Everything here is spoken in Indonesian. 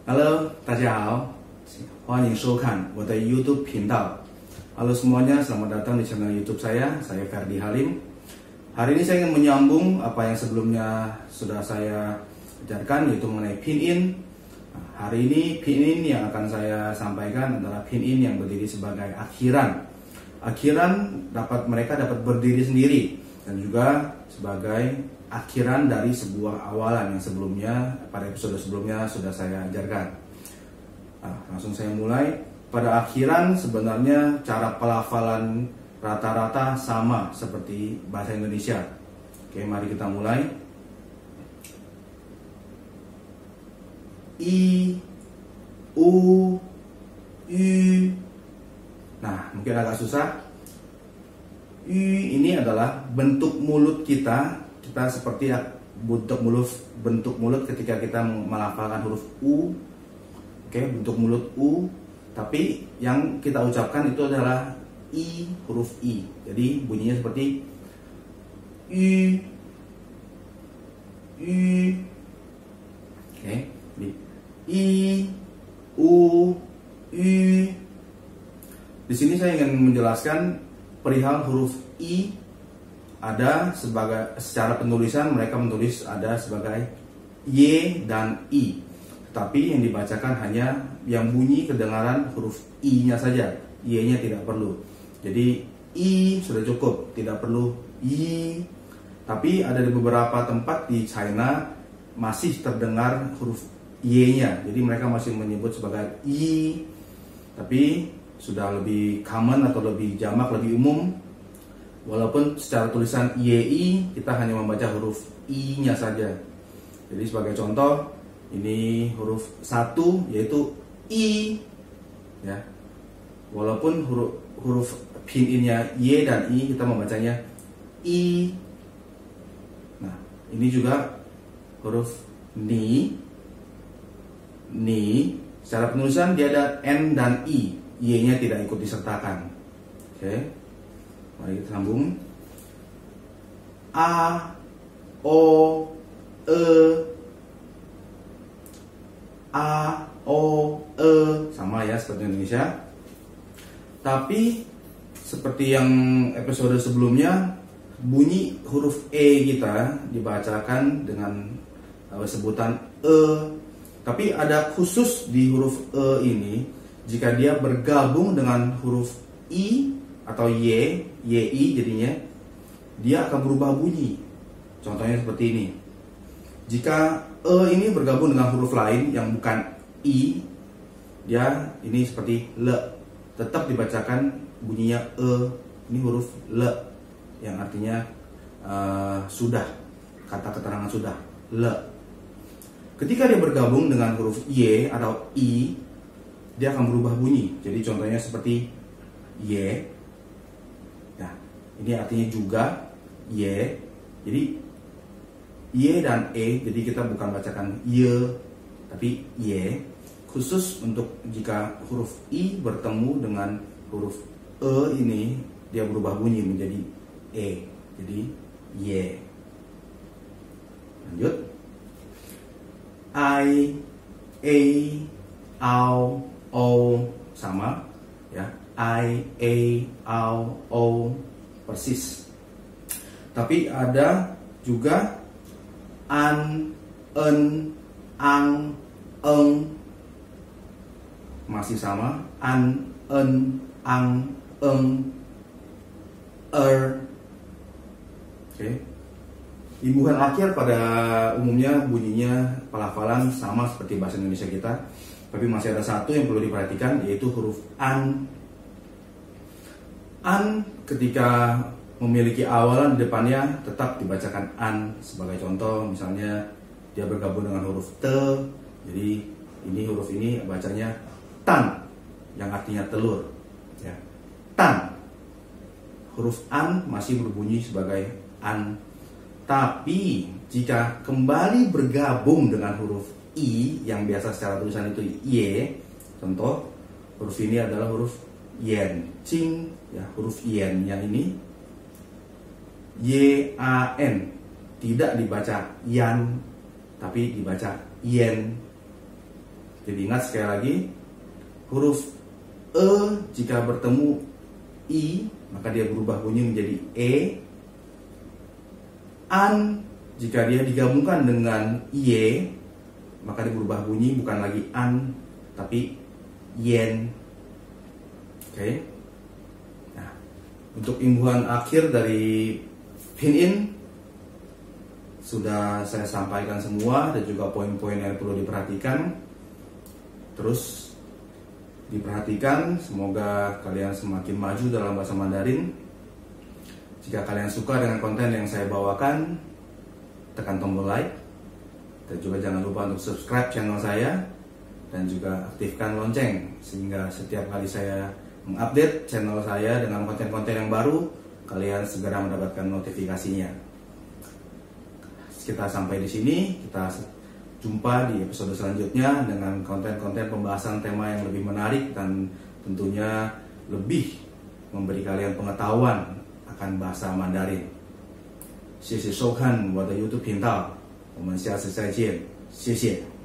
Halo, 大家好，欢迎收看我的 YouTube 频道。Halo semuanya, selamat datang di channel YouTube saya Ferdi Halim. Hari ini saya ingin menyambung apa yang sebelumnya sudah saya ajarkan, yaitu mengenai pin-in. Hari ini pin-in yang akan saya sampaikan adalah pin-in yang berdiri sebagai akhiran. Akhiran mereka dapat berdiri sendiri dan juga sebagai akhiran dari sebuah awalan yang sebelumnya pada episode sebelumnya sudah saya ajarkan. Langsung saya mulai. Pada akhiran sebenarnya cara pelafalan rata-rata sama seperti bahasa Indonesia. Oke, mari kita mulai. I, U, U. Nah, mungkin agak susah. U ini adalah bentuk mulut kita seperti bentuk mulut ketika kita melafalkan huruf U. Oke, bentuk mulut U, tapi yang kita ucapkan itu adalah I, huruf I. Jadi bunyinya seperti U, U. Oke, jadi I, U, U. Di sini saya ingin menjelaskan perihal huruf I. Ada secara penulisan mereka menulis ada sebagai Y dan I, tapi yang dibacakan hanya yang bunyi kedengaran huruf I-nya saja, Y-nya tidak perlu. Jadi I sudah cukup, tidak perlu Y. Tapi ada di beberapa tempat di China masih terdengar huruf Y-nya, jadi mereka masih menyebut sebagai I, tapi sudah lebih common atau lebih jamak, lebih umum. Walaupun secara tulisan YI kita hanya membaca huruf I-nya saja. Jadi sebagai contoh, ini huruf 1 yaitu I, ya. Walaupun huruf pin-in-nya Y dan I kita membacanya I. Nah, ini juga huruf ni. Secara penulisan dia ada N dan I, Y-nya tidak ikut disertakan. Oke. Mari kita sambung. A, O, E. A, O, E. Sama ya seperti Indonesia. Tapi seperti yang episode sebelumnya, bunyi huruf E kita dibacakan dengan sebutan E. Tapi ada khusus di huruf E ini, jika dia bergabung dengan huruf I atau Y, YI jadinya, dia akan berubah bunyi. Contohnya seperti ini. Jika E ini bergabung dengan huruf lain yang bukan I, dia ini seperti L. Tetap dibacakan bunyinya E. Ini huruf L yang artinya sudah, kata keterangan sudah, L. Ketika dia bergabung dengan huruf Y atau I, dia akan berubah bunyi. Jadi contohnya seperti Y. Nah, ini artinya juga Y. Jadi Y dan E, jadi kita bukan bacakan Y, tapi Y. Khusus untuk jika huruf I bertemu dengan huruf E ini, dia berubah bunyi menjadi E. Jadi Y. Lanjut. I, A, Au, O, sama ya. I, A, Au, O, persis. Tapi ada juga An, En, Ang, Eng, masih sama. An, En, Ang, Eng, Oke. Imbuhan akhir pada umumnya bunyinya pelafalan sama seperti bahasa Indonesia kita, tapi masih ada satu yang perlu diperhatikan, yaitu huruf An. An ketika memiliki awalan di depannya tetap dibacakan An. Sebagai contoh, misalnya dia bergabung dengan huruf T, jadi ini huruf ini bacanya Tan, yang artinya telur, ya. Tan. Huruf An masih berbunyi sebagai An. Tapi jika kembali bergabung dengan huruf I yang biasa secara tulisan itu Y, contoh huruf ini adalah huruf Yen, Cing, ya, huruf Yen yang ini Y-A-N, tidak dibaca Yan, tapi dibaca Yen. Jadi ingat sekali lagi, huruf E jika bertemu I maka dia berubah bunyi menjadi E. An jika dia digabungkan dengan Y maka dia berubah bunyi bukan lagi an tapi yen. Oke. Nah, untuk imbuhan akhir dari pinyin sudah saya sampaikan semua dan juga poin-poin yang perlu diperhatikan. Terus diperhatikan, semoga kalian semakin maju dalam bahasa Mandarin. Jika kalian suka dengan konten yang saya bawakan, tekan tombol like dan juga jangan lupa untuk subscribe channel saya dan juga aktifkan lonceng sehingga setiap kali saya mengupdate channel saya dengan konten-konten yang baru, kalian segera mendapatkan notifikasinya. Kita sampai di sini, kita jumpa di episode selanjutnya dengan konten-konten pembahasan tema yang lebih menarik dan tentunya lebih memberi kalian pengetahuan akan bahasa Mandarin. 谢谢收看我的 YouTube 频道，我们下次再见，谢谢。